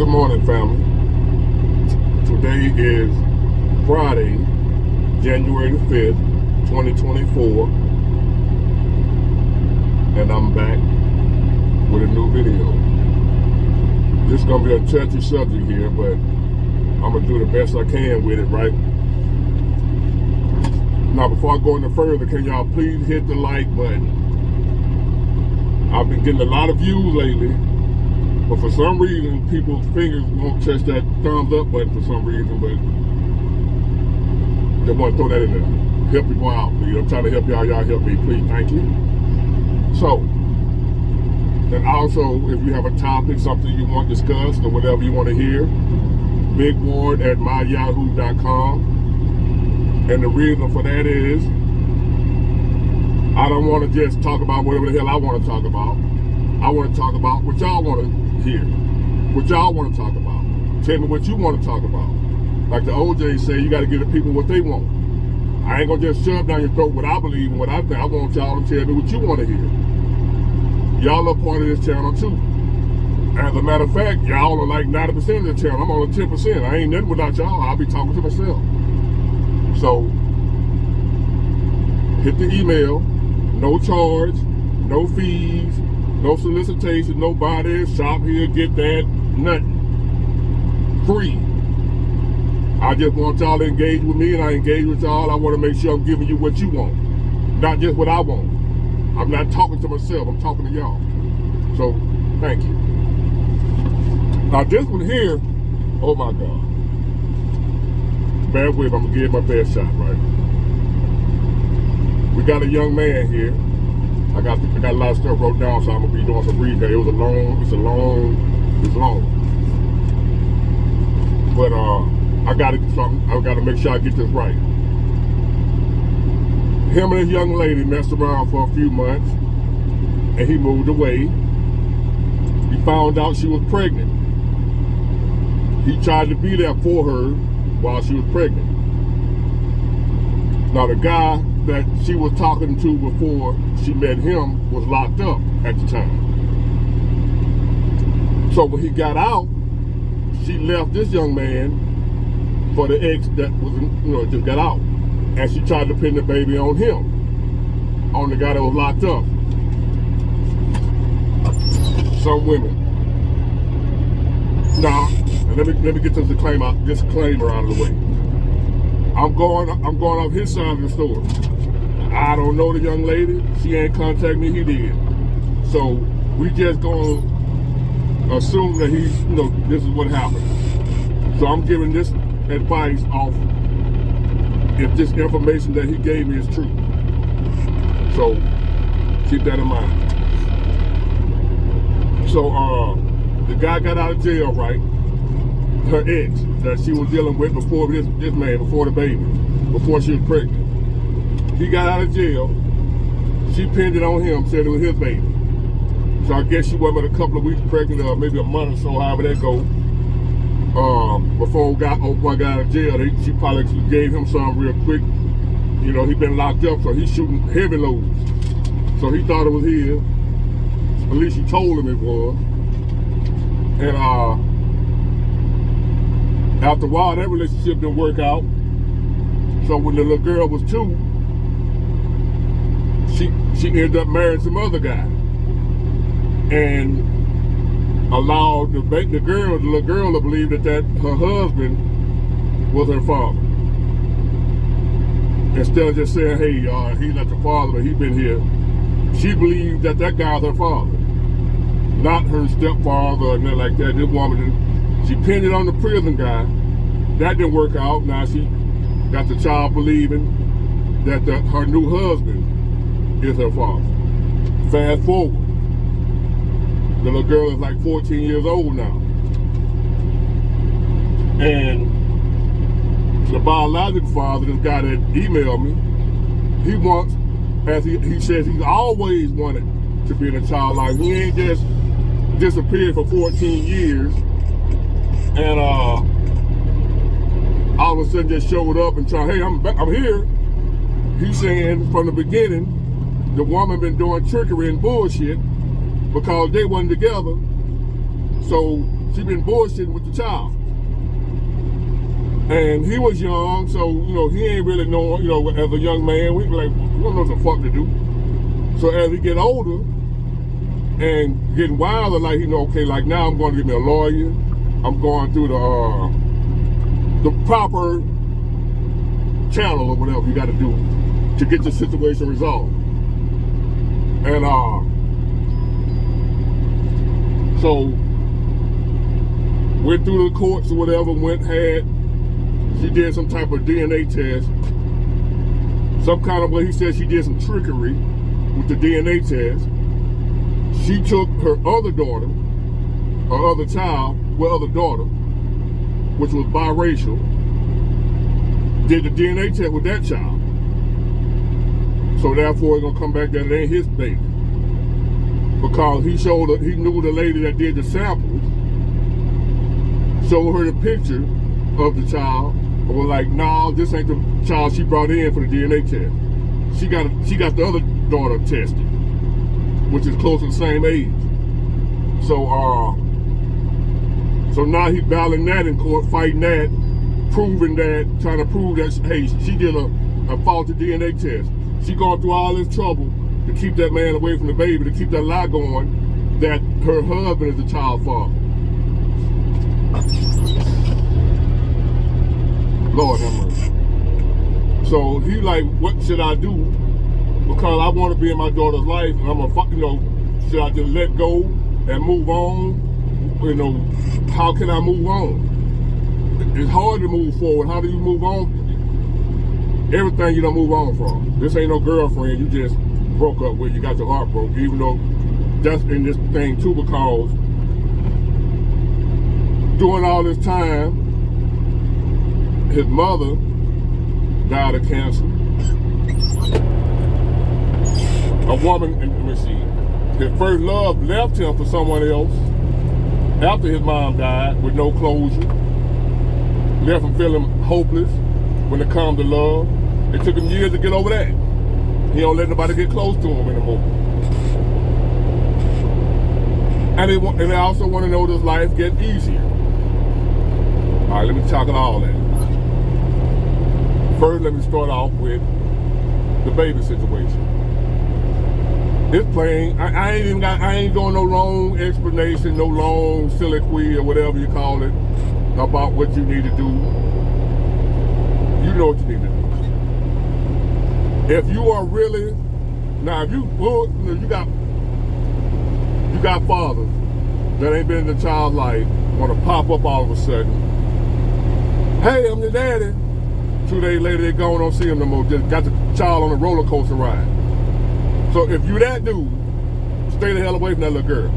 Good morning, family. Today is Friday, January the 5th, 2024, and I'm back with a new video. This is going to be a touchy subject here, but I'm going to do the best I can with it, right? Now, before I go any further, can y'all please hit the like button? I've been getting a lot of views lately, but for some reason, people's fingers won't touch that thumbs up button for some reason, but just want to throw that in there. Help people out, please. I'm trying to help y'all. Y'all help me, please. Thank you. So, and also, if you have a topic, something you want discussed, or whatever you want to hear, bigward@myyahoo.com. And the reason for that is, I don't want to just talk about whatever the hell I want to talk about. I want to talk about what y'all want to hear, what y'all want to talk about. Tell me what you want to talk about. Like the OJ say, you got to give the people what they want. I ain't going to just shove down your throat what I believe and what I think. I want y'all to tell me what you want to hear. Y'all are part of this channel too. As a matter of fact, y'all are like 90% of the channel. I'm only 10%. I ain't nothing without y'all. I'll be talking to myself. So, hit the email. No charge, no fees, no solicitation, no buy this, shop here, get that, nothing. Free. I just want y'all to engage with me, and I engage with y'all. I want to make sure I'm giving you what you want, not just what I want. I'm not talking to myself, I'm talking to y'all. So, thank you. Now this one here, oh my God. Bear with me, I'm going to give my best shot, right? We got a young man here. I got a lot of stuff wrote down, so I'm gonna be doing some reading. It's long. But I gotta make sure I get this right. Him and his young lady messed around for a few months, and he moved away. He found out she was pregnant. He tried to be there for her while she was pregnant. Now the guy that she was talking to before she met him was locked up at the time. So when he got out, she left this young man for the ex that was, just got out. And she tried to pin the baby on him, on the guy that was locked up. Some women. Now, let me get this disclaimer out of the way. I'm going off his side of the story. I don't know the young lady. She ain't contact me. He did. So we just gonna assume that he's, this is what happened. So I'm giving this advice off if this information that he gave me is true. So keep that in mind. So the guy got out of jail, right? Her ex that she was dealing with before this man, before the baby, before she was pregnant. He got out of jail. She pinned it on him, said it was his baby. So I guess she was a couple of weeks pregnant, or maybe a month or so, however that go. Before one got out of jail, she probably gave him some real quick. He been locked up, so he's shooting heavy loads. So he thought it was his. At least she told him it was. And after a while, that relationship didn't work out. So when the little girl was 2, she ended up marrying some other guy, and allowed the little girl to believe that her husband was her father. Instead of just saying, hey, he's not the father, but he's been here. She believed that guy's her father, not her stepfather or nothing like that. This woman, she pinned it on the prison guy. That didn't work out. Now she got the child believing that her new husband is her father. Fast forward. The little girl is like 14 years old now. And the biological father, this guy that emailed me, he wants, as he says, he's always wanted to be in a child life. He ain't just disappeared for 14 years and all of a sudden just showed up and tried, hey, I'm here. He's saying from the beginning, the woman been doing trickery and bullshit because they wasn't together. So she been bullshitting with the child. And he was young, so, he ain't really know, as a young man, we don't know what the fuck to do. So as he get older and getting wilder, like, okay, like now I'm going to get me a lawyer. I'm going through the proper channel or whatever you got to do to get the situation resolved. And so went through the courts or whatever, she did some type of DNA test. Some kind of way, he said she did some trickery with the DNA test. She took her other daughter, other daughter, which was biracial, did the DNA test with that child. So therefore it's gonna come back that it ain't his baby. Because he knew the lady that did the samples, showed her the picture of the child, and was like, no, this ain't the child she brought in for the DNA test. She got the other daughter tested, which is close to the same age. So now he's battling that in court, fighting that, proving that, trying to prove that, hey, she did a faulty DNA test. She going through all this trouble to keep that man away from the baby, to keep that lie going that her husband is the child father. Lord have mercy. So he like, what should I do? Because I want to be in my daughter's life, and I'm gonna, should I just let go and move on? How can I move on? It's hard to move forward. How do you move on? Everything you don't move on from. This ain't no girlfriend you just broke up with, you got your heart broke, even though that's in this thing too, because during all this time, his mother died of cancer. A woman, let me see, his first love left him for someone else after his mom died with no closure. Left him feeling hopeless when it comes to love. It took him years to get over that. He don't let nobody get close to him anymore. And they also want to know, does life get easier? All right, let me tackle all that. First, let me start off with the baby situation. It's plain. I ain't doing no long explanation, no long soliloquy or whatever you call it about what you need to do. You know what you need to do. If you are really, now if you got fathers that ain't been in the child's life, want to pop up all of a sudden. Hey, I'm your daddy. 2 days later, they gone, don't see him no more. Just got the child on a roller coaster ride. So if you that dude, stay the hell away from that little girl.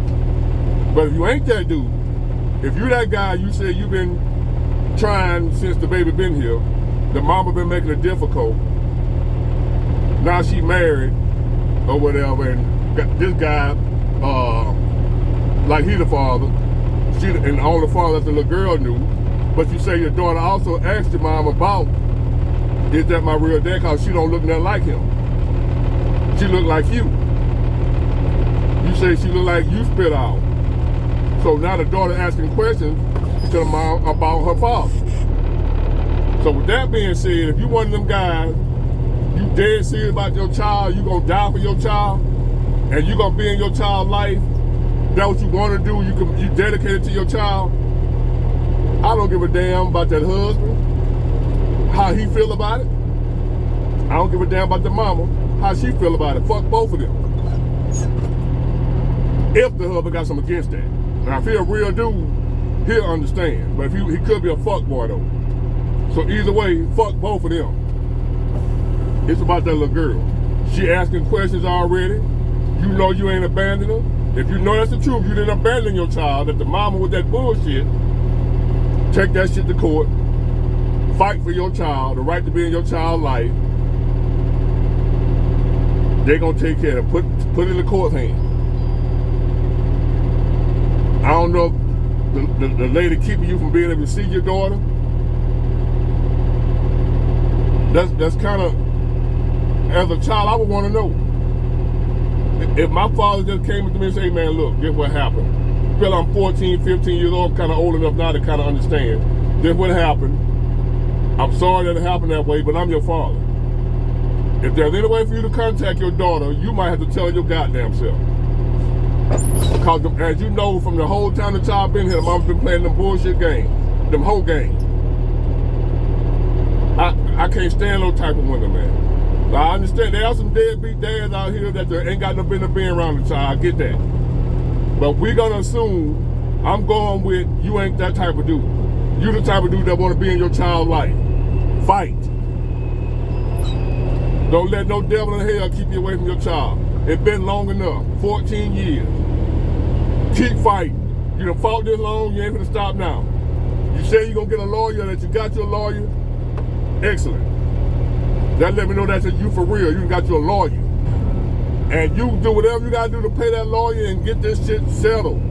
But if you ain't that dude, if you that guy, you say you've been trying since the baby been here, the mama been making it difficult. Now she married or whatever, and got this guy, like he the father, she and the only father that the little girl knew. But you say your daughter also asked your mom about, is that my real dad? Because she don't look nothing like him. She look like you. You say she look like you spit out. So now the daughter asking questions to the mom about her father. So with that being said, if you one of them guys, you dead serious about your child, you gonna die for your child, and you gonna be in your child's life, that's what you wanna do, you dedicated to your child, I don't give a damn about that husband, how he feel about it. I don't give a damn about the mama, how she feel about it. Fuck both of them. If the husband got something against that. Now if he a real dude, he'll understand. But if he could be a fuck boy though. So either way, fuck both of them. It's about that little girl. She asking questions already. You know you ain't abandoned her. If you know that's the truth, you didn't abandon your child. If the mama with that bullshit, take that shit to court. Fight for your child, the right to be in your child's life. They're gonna take care of it. Put it in the court's hand. I don't know if the lady keeping you from being able to see your daughter. That's kind of, as a child, I would want to know. If my father just came to me and said, hey man, look, guess what happened? feel I'm 14, 15 years old. I'm kind of old enough now to kind of understand this what happened. I'm sorry that it happened that way, but I'm your father. If there's any way for you to contact your daughter, you might have to tell your goddamn self. Because as you know, from the whole time the child been here, mama's been playing them bullshit games, them whole games. I can't stand those type of women, man. So I understand there are some deadbeat dads out here that ain't got no business being around the child. I get that. But we're gonna assume I'm going with you ain't that type of dude. You the type of dude that want to be in your child's life. Fight. Don't let no devil in hell keep you away from your child. It's been long enough, 14 years. Keep fighting. You done fought this long, you ain't gonna stop now. You say you're gonna get a lawyer, that you got your lawyer. Excellent. That let me know that you for real, you got your lawyer. And you do whatever you gotta do to pay that lawyer and get this shit settled.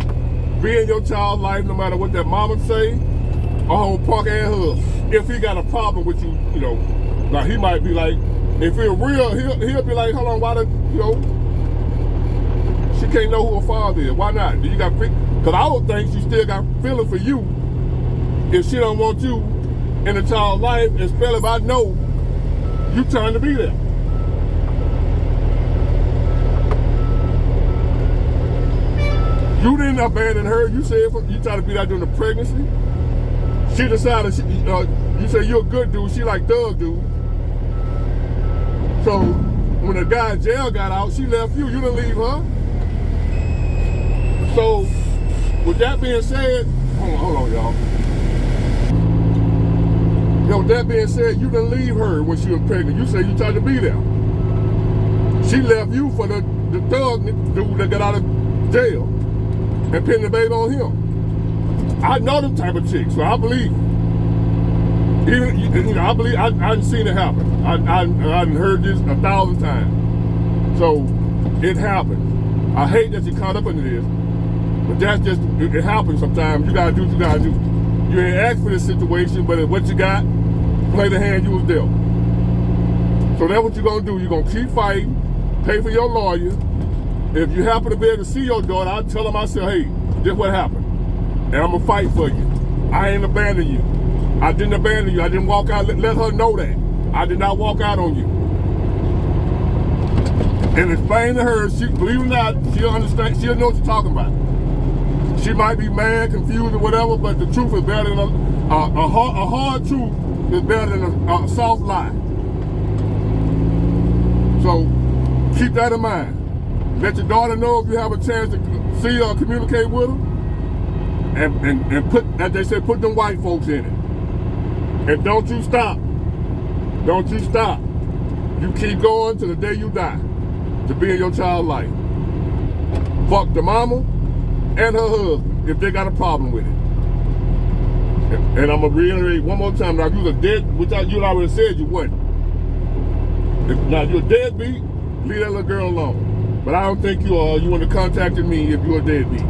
Be in your child's life no matter what that mama say or her punk ass husband. If he got a problem with you, you know, now he might be like, if it's real, he'll be like, hold on, why she can't know who her father is. Why not? Do you got, because I would think she still got feeling for you if she don't want you in the child's life, especially if I know you trying to be there. You didn't abandon her. You said you tried to be there during the pregnancy. She decided, you say you're a good dude. She like thug dude. So when the guy in jail got out, she left you. You didn't leave her. So with that being said, hold on, y'all. With that being said, you didn't leave her when she was pregnant. You said you tried to be there. She left you for the thug dude that got out of jail and pinned the baby on him. I know them type of chicks, so I believe. Even I believe I done seen it happen. I done heard this 1,000 times. So it happens. I hate that you caught up into this, but that's just it happens sometimes. You gotta do what you gotta do. You ain't asked for this situation, but what you got, play the hand you was dealt. So that's what you're gonna do. You're gonna keep fighting, pay for your lawyer. If you happen to be able to see your daughter, I'll tell her myself, hey, this what happened. And I'm gonna fight for you. I ain't abandon you. I didn't abandon you. I didn't walk out. Let her know that. I did not walk out on you. And explain to her, she, believe it or not, she'll understand, she'll know what you're talking about. She might be mad, confused, or whatever, but the truth is better than a hard truth is better than a soft lie. So keep that in mind. Let your daughter know if you have a chance to see her or communicate with her. And put, as they say, put them white folks in it. And don't you stop. Don't you stop. You keep going to the day you die to be in your child's life. Fuck the mama and her husband if they got a problem with it. And I'm going to reiterate one more time. Now, if you was a dead, which you already said you wasn't. Now, if you're a deadbeat, leave that little girl alone. But I don't think you are. You want to contact me if you're a deadbeat.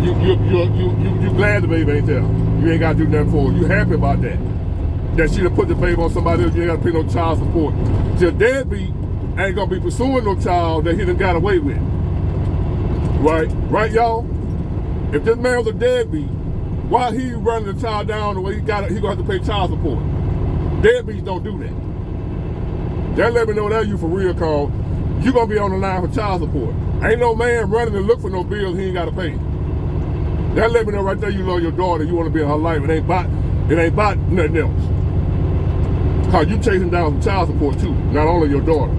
You glad the baby ain't there. You ain't got to do nothing for her. You happy about that. That she done put the baby on somebody else. You ain't got to pay no child support. See, a deadbeat ain't going to be pursuing no child that he done got away with. Right? Right, y'all? If this man was a deadbeat, why he running the child down the way he got it, he going to have to pay child support. Deadbeats don't do that. That let me know that you for real, cause you going to be on the line for child support. Ain't no man running to look for no bills he ain't got to pay. That let me know right there you love your daughter, you want to be in her life. It ain't about nothing else. Cause you chasing down some child support too, not only your daughter.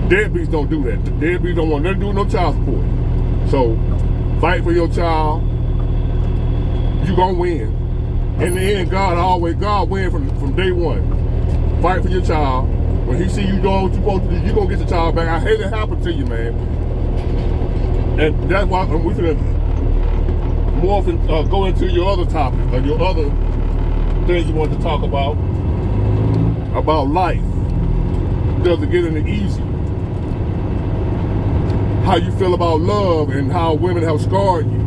Deadbeats don't do that. Deadbeats don't want nothing to do with no child support. So fight for your child. You gonna win. In the end, God win from day one. Fight for your child. When he see you doing what you supposed to do, you gonna get your child back. I hate it happen to you, man. And that's why we're gonna more often go into your other topic, or your other things you want to talk about life. Does it get any easier? How you feel about love and how women have scarred you.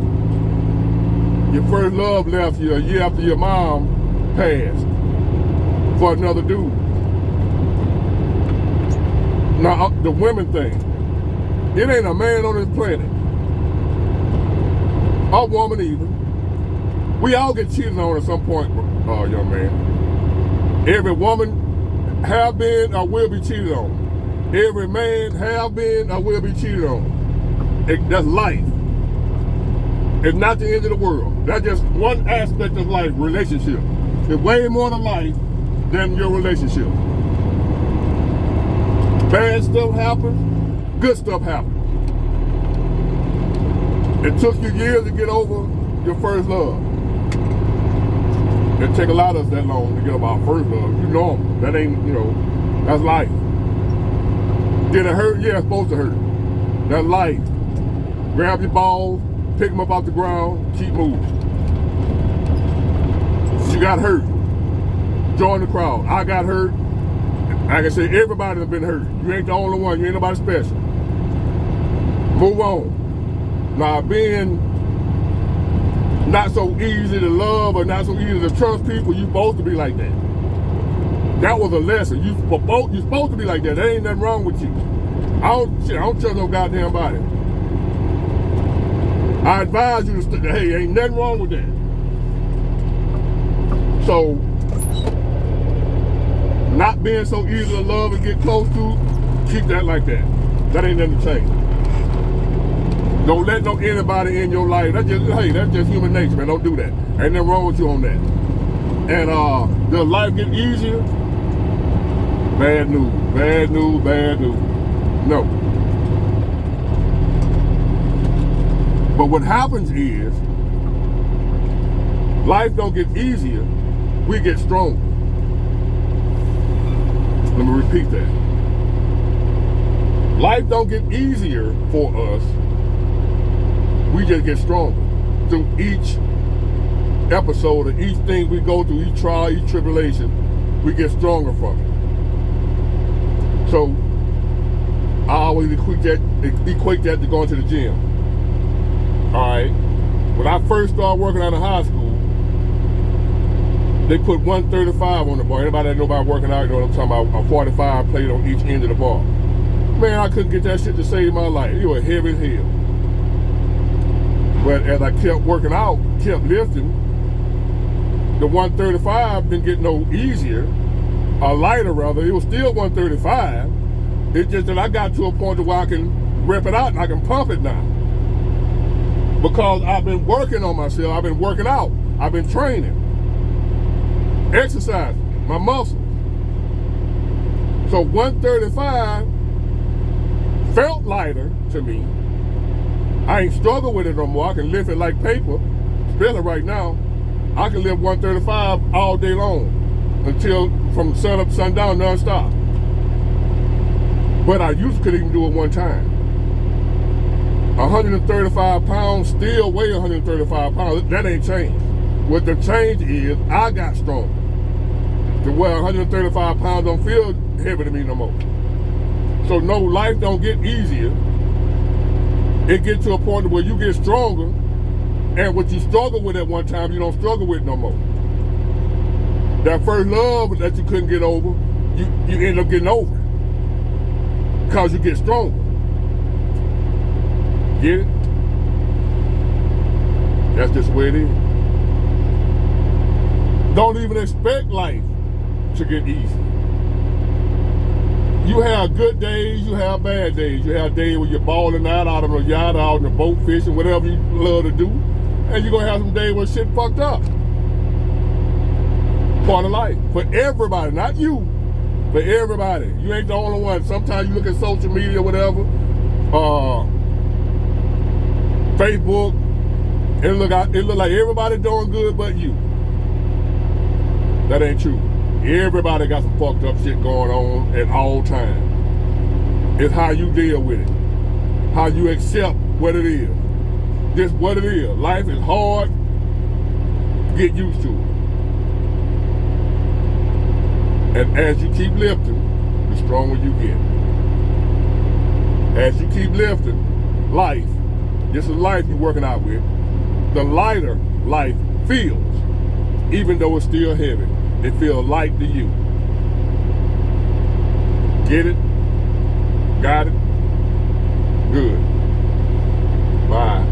Your first love left you a year after your mom passed for another dude. Now, the women thing, it ain't a man on this planet or woman even. We all get cheated on at some point, young man. Every woman have been or will be cheated on. Every man have been or will be cheated on. That's life. It's not the end of the world. That's just one aspect of life, relationship. It's way more to life than your relationship. Bad stuff happens, good stuff happens. It took you years to get over your first love. It take a lot of us that long to get over our first love. You know, that ain't, that's life. Did it hurt? Yeah, it's supposed to hurt. That's life. Grab your balls, pick them up off the ground, keep moving. You got hurt. Join the crowd. I got hurt. Like I said, everybody's been hurt. You ain't the only one. You ain't nobody special. Move on. Now, being not so easy to love or not so easy to trust people, you supposed to be like that. That was a lesson. You supposed to be like that. There ain't nothing wrong with you. I don't trust no goddamn body. I advise you to hey, ain't nothing wrong with that. So, not being so easy to love and get close to, keep that like that. That ain't nothing to change. Don't let no anybody in your life. That's just human nature, man. Don't do that. Ain't nothing wrong with you on that. And does life get easier? Bad news, bad news, bad news. No. But what happens is, life don't get easier, we get stronger. Let me repeat that. Life don't get easier for us, we just get stronger. Through each episode or each thing we go through, each trial, each tribulation, we get stronger from it. So, I always equate that to going to the gym. Alright? When I first started working out of high school, they put 135 on the bar. Anybody that know about working out, you know what I'm talking about? A 45 plate on each end of the bar. Man, I couldn't get that shit to save my life. It was heavy as hell. But as I kept working out, kept lifting, the 135 didn't get no easier, or lighter rather. It was still 135. It's just that I got to a point where I can rip it out and I can pump it now. Because I've been working on myself. I've been working out. I've been training. Exercising my muscles. So 135 felt lighter to me. I ain't struggle with it no more. I can lift it like paper. Especially right now. I can lift 135 all day long. Until from sun up to sundown non-stop. But I used to couldn't even do it one time. 135 pounds still weigh 135 pounds. That ain't changed. What the change is, I got stronger. To where 135 pounds don't feel heavy to me no more. So no, life don't get easier. It gets to a point where you get stronger, and what you struggle with at one time, you don't struggle with no more. That first love that you couldn't get over, you end up getting over it. Because you get stronger. Get it? That's just the way it is. Don't even expect life to get easy. You have good days, you have bad days. You have days where you're balling out on the yacht, out on the boat fishing, whatever you love to do. And you're going to have some days where shit fucked up. Part of life. For everybody, not you. For everybody. You ain't the only one. Sometimes you look at social media or whatever, Facebook, and it look like everybody doing good but you. That ain't true. Everybody got some fucked up shit going on at all times. It's how you deal with it. How you accept what it is. Just what it is. Life is hard. Get used to it. And as you keep lifting, the stronger you get. As you keep lifting, life, this is life you're working out with, the lighter life feels, even though it's still heavy. It feels light to you. Get it? Got it? Good. Bye.